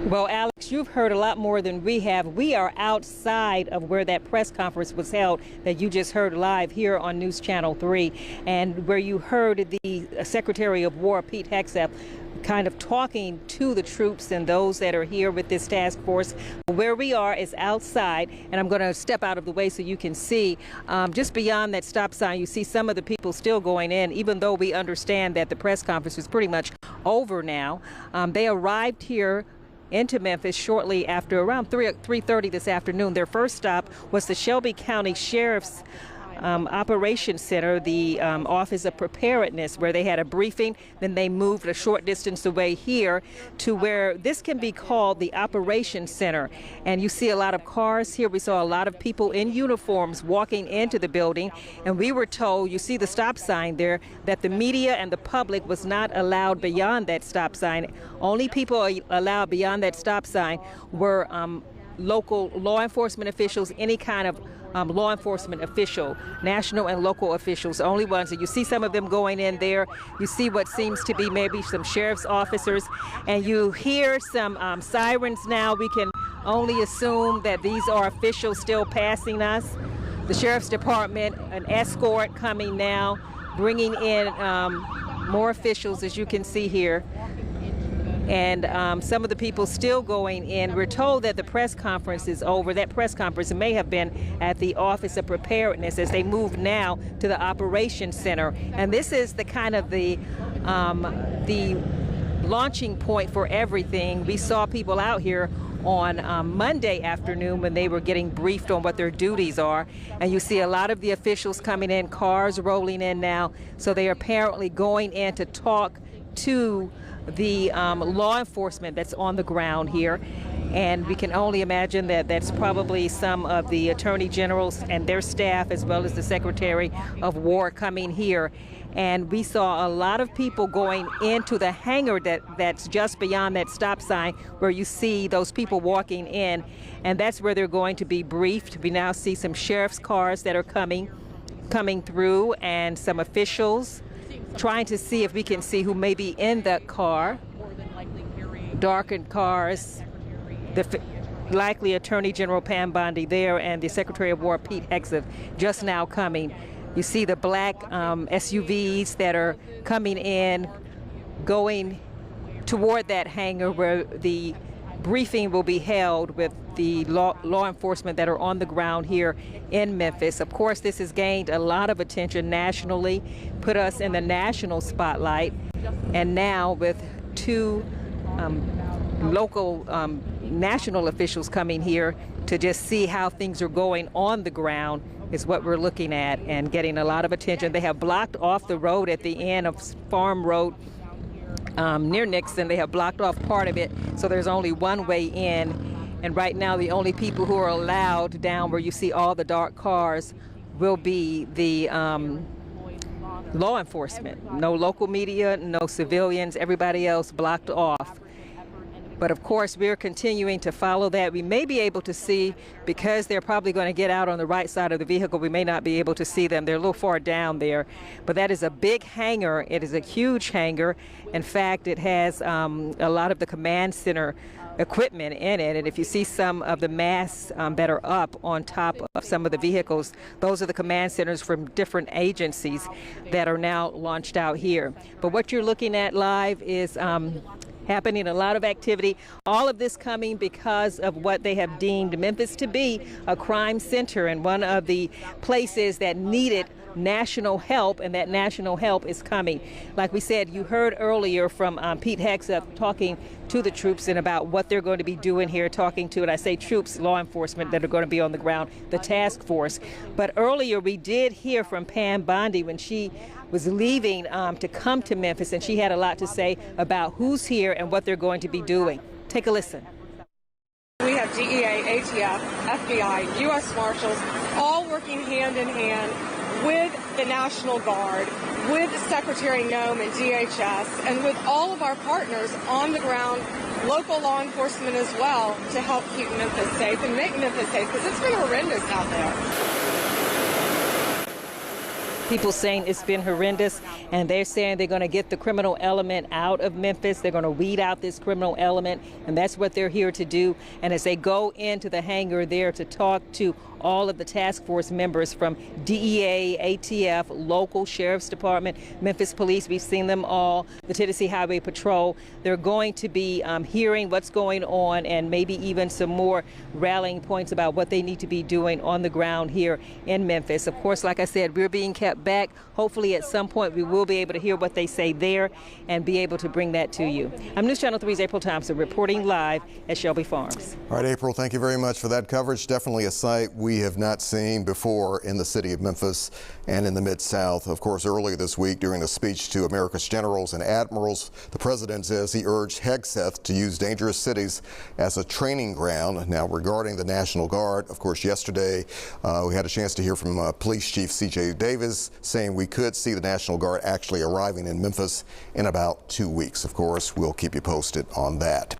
Well, Alex, you've heard a lot more than we have. We are outside of where that press conference was held that you just heard live here on News Channel 3, and where you heard the Secretary of War, Pete Hegseth, kind of talking to the troops and those that are here with this task force. Where we are is outside, and I'm going to step out of the way so you can see. Just beyond that stop sign, you see some of the people still going in, even though we understand that the press conference is pretty much over now. They arrived here into Memphis shortly after around 3:30 this afternoon. Their first stop was the Shelby County Sheriff's Operations Center, the Office of Preparedness, where they had a briefing. Then they moved a short distance away here to where this can be called the Operations Center. And you see a lot of cars here. We saw a lot of people in uniforms walking into the building. And we were told, you see the stop sign there, that the media and the public was not allowed beyond that stop sign. Only people allowed beyond that stop sign were local law enforcement officials, any kind of law enforcement official, national and local officials, only ones. And you see some of them going in there. You see what seems to be maybe some sheriff's officers, and you hear some sirens now. We can only assume that these are officials still passing us. The Sheriff's Department, an escort coming now, bringing in more officials, as you can see here. And some of the people still going in. We're told that the press conference is over. That press conference may have been at the Office of Preparedness as they move now to the Operations Center. And this is the kind of the launching point for everything. We saw people out here on Monday afternoon when they were getting briefed on what their duties are. And you see a lot of the officials coming in, cars rolling in now. So they are apparently going in to talk to the law enforcement that's on the ground here. And we can only imagine that that's probably some of the attorney generals and their staff, as well as the Secretary of War, coming here. And we saw a lot of people going into the hangar that's just beyond that stop sign, where you see those people walking in, and that's where they're going to be briefed. We now see some sheriff's cars that are coming through, and some officials trying to see if we can see who may be in that car. Darkened cars, the likely Attorney General Pam Bondi there, and the Secretary of War Pete Hegseth just now coming. You see the black SUVs that are coming in, going toward that hangar where the briefing will be held with the law enforcement that are on the ground here in Memphis. Of course, this has gained a lot of attention nationally, put us in the national spotlight, and now with two local national officials coming here to just see how things are going on the ground is what we're looking at, and getting a lot of attention. They have blocked off the road at the end of Farm Road near Nixon. They have blocked off part of it, so there's only one way in. And right now, the only people who are allowed down where you see all the dark cars will be the law enforcement. No local media, no civilians, everybody else blocked off. But of course, we're continuing to follow that. We may be able to see, because they're probably going to get out on the right side of the vehicle, we may not be able to see them. They're a little far down there. But that is a big hangar. It is a huge hangar. In fact, it has a lot of the command center equipment in it. And if you see some of the masts that are up on top of some of the vehicles, those are the command centers from different agencies that are now launched out here. But what you're looking at live is happening, a lot of activity. All of this coming because of what they have deemed Memphis to be a crime center, and one of the places that needed national help, and that national help is coming. Like we said, you heard earlier from Pete Hegseth talking to the troops and about what they're going to be doing here, talking to, and I say troops, law enforcement that are going to be on the ground, the task force. But earlier we did hear from Pam Bondi when she was leaving to come to Memphis, and she had a lot to say about who's here and what they're going to be doing. Take a listen. We have DEA, ATF, FBI, U.S. Marshals, all working hand in hand with the National Guard, with Secretary Noem and DHS, and with all of our partners on the ground, local law enforcement as well, to help keep Memphis safe and make Memphis safe, because it's been horrendous out there. People saying it's been horrendous, and they're saying they're going to get the criminal element out of Memphis. They're going to weed out this criminal element, and that's what they're here to do. And as they go into the hangar there to talk to all of the task force members from DEA, ATF, local sheriff's department, Memphis Police, we've seen them all, the Tennessee Highway Patrol, they're going to be hearing what's going on and maybe even some more rallying points about what they need to be doing on the ground here in Memphis. Of course, like I said, we're being kept back. Hopefully at some point we will be able to hear what they say there and be able to bring that to you. I'm News Channel 3's April Thompson reporting live at Shelby Farms. All right, April, thank you very much for that coverage. Definitely a sight we have not seen before in the city of Memphis and in the Mid-South. Of course, earlier this week during a speech to America's generals and admirals, the president says he urged Hegseth to use dangerous cities as a training ground. Now, regarding the National Guard, of course, yesterday we had a chance to hear from Police Chief C.J. Davis saying we could see the National Guard actually arriving in Memphis in about 2 weeks. Of course, we'll keep you posted on that.